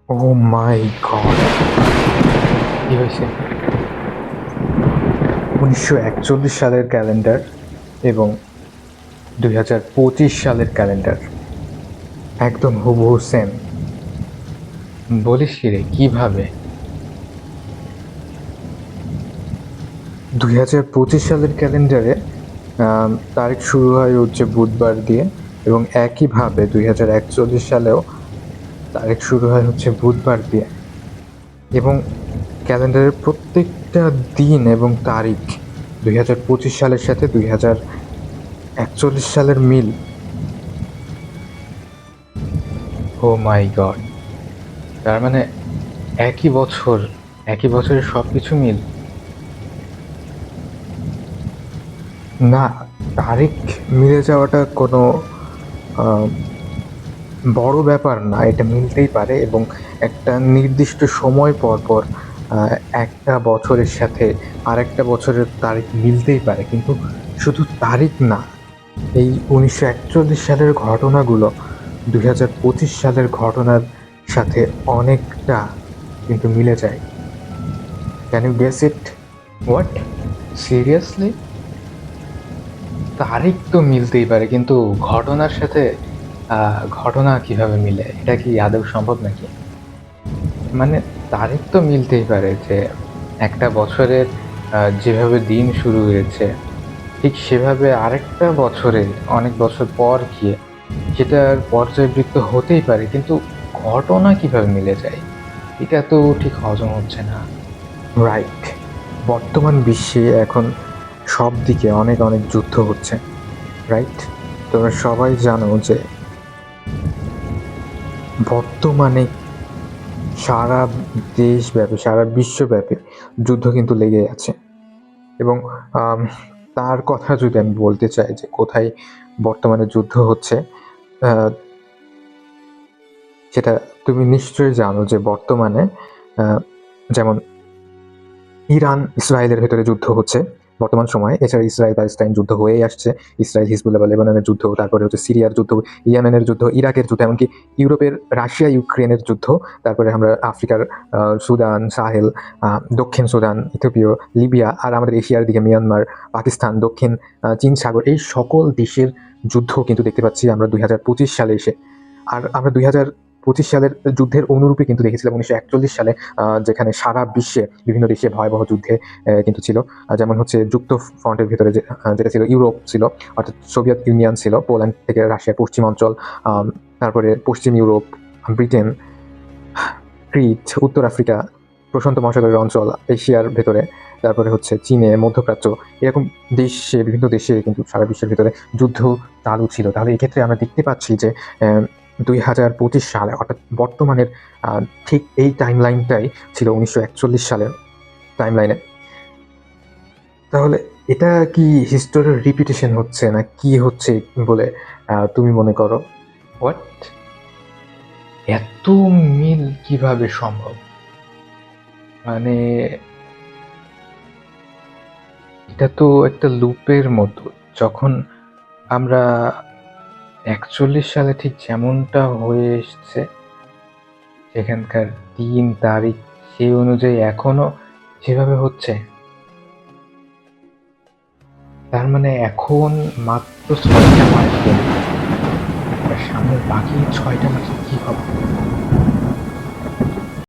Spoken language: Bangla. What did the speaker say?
ও মাই গড! কি হয়েছে? ১৯৪১ সালের ক্যালেন্ডার এবং ২০২৫ সালের ক্যালেন্ডার একদম হুবহু সেম। বলিস কি রে, কিভাবে? ২০২৫ সালের ক্যালেন্ডারে তারিখ শুরু হয় হচ্ছে বুধবার দিয়ে, এবং একইভাবে ২০৪১ সালেও তারিখ শুরু হয় হচ্ছে বুধবার দিয়ে, এবং ক্যালেন্ডারের প্রত্যেকটা দিন এবং তারিখ ২০২৫ সালের সাথে ২০৪১ সালের মিল। ও মাই গড! তার মানে একই বছর, একই বছরের সবকিছু মিল। না, তারিখ মিলে যাওয়াটা কোনো আহ, বড় ব্যাপার না, এটা মিলতেই পারে, এবং একটা নির্দিষ্ট সময় পর পর আহ, একটা বছরের সাথে আরেকটা বছরের তারিখ মিলতেই পারে, কিন্তু শুধু তারিখ না, এই ১৯৪১ সালের ঘটনাগুলো ২০২৫ সালের ঘটনার সাথে অনেকটা কিন্তু মিলে যায়। Can you guess it? What? Seriously? তারিখ তো মিলতেই পারে, কিন্তু ঘটনার সাথে ঘটনা কিভাবে মিলে? এটা কি আদৌ সম্ভব নাকি? মানে তারিখ তো মিলতেই পারে যে একটা বছরের যেভাবে দিন শুরু হয়েছে ঠিক সেভাবে আরেকটা বছরে অনেক বছর পর গিয়ে সেটার পর্যায়বৃত্ত হতেই পারে, কিন্তু ঘটনা কিভাবে মিলে যায় এটা তো ঠিক হজম হচ্ছে না। রাইট। বর্তমান বিশ্বে এখন সব দিকে অনেক অনেক যুদ্ধ হচ্ছে, রাইট? তোমরা সবাই জানো যে বর্তমানে সারা দেশব্যাপী, সারা বিশ্বব্যাপী যুদ্ধ কিন্তু লেগে আছে, এবং আম, তার কথা যদি আমি বলতে চাই যে কোথায় বর্তমানে যুদ্ধ হচ্ছে, আহ, সেটা তুমি নিশ্চয়ই জানো যে বর্তমানে আহ, যেমন ইরান ইসরায়েলের ভেতরে যুদ্ধ হচ্ছে বর্তমান সময়ে। এছাড়া ইসরায়েল প্যালেস্টাইন যুদ্ধ হয়েই আসছে, ইসরায়েল হিজবুল্লাহ বা লেবাননের যুদ্ধ, তারপরে হচ্ছে সিরিয়ার যুদ্ধ, ইয়েমেনের যুদ্ধ, ইরাকের যুদ্ধ, এমনকি ইউরোপের রাশিয়া ইউক্রেনের যুদ্ধ। তারপরে আমরা আফ্রিকার সুদান, সাহেল, দক্ষিণ সুদান, ইথিওপিয়া, লিবিয়া, আর আমাদের এশিয়ার দিকে মিয়ানমার, পাকিস্তান, দক্ষিণ চীন সাগর, এই সকল দেশের যুদ্ধ কিন্তু দেখতে পাচ্ছি আমরা ২০২৫ সালে এসে। আর আমরা ২০২৫ সালের যুদ্ধের অনুরূপী কিন্তু দেখেছিলাম ১৯৪১ সালে, যেখানে সারা বিশ্বে বিভিন্ন দেশে ভয়াবহ যুদ্ধে কিন্তু ছিল। যেমন হচ্ছে যুক্ত ফ্রন্টের ভিতরে যেটা ছিল ইউরোপ ছিল, অর্থাৎ সোভিয়েত ইউনিয়ন ছিল, পোল্যান্ড থেকে রাশিয়ার পশ্চিম অঞ্চল, তারপরে পশ্চিম ইউরোপ, ব্রিটেন, ক্রিট, উত্তর আফ্রিকা, প্রশান্ত মহাসাগরের অঞ্চল, এশিয়ার ভেতরে, তারপরে হচ্ছে চীনে, মধ্যপ্রাচ্য, এরকম দেশে, বিভিন্ন দেশে কিন্তু সারা বিশ্বের ভিতরে যুদ্ধ চালু ছিল। তাহলে এক্ষেত্রে আমরা দেখতে পাচ্ছি যে ২০২৫ সালে, অর্থাৎ বর্তমানের ঠিক এই টাইম লাইনটাই ছিল ১৯৪১ সালের টাইম লাইনে। তাহলে এটা কি হিস্টোরির রিপিটেশন হচ্ছে না কি হচ্ছে বলে তুমি মনে করো? হোয়াট? এত মিল কিভাবে সম্ভব? মানে এটা তো একটা লুপের মতো। যখন আমরা ৪১ সালে ঠিক যেমনটা হয়ে এসছে সেখানকার দিন তারিখ সেই অনুযায়ী এখনো যেভাবে হচ্ছে, তার মানে এখন মাত্র ৬টা মাস দেরি, আর সামনের বাকি ৬টা মাসে কি হবে?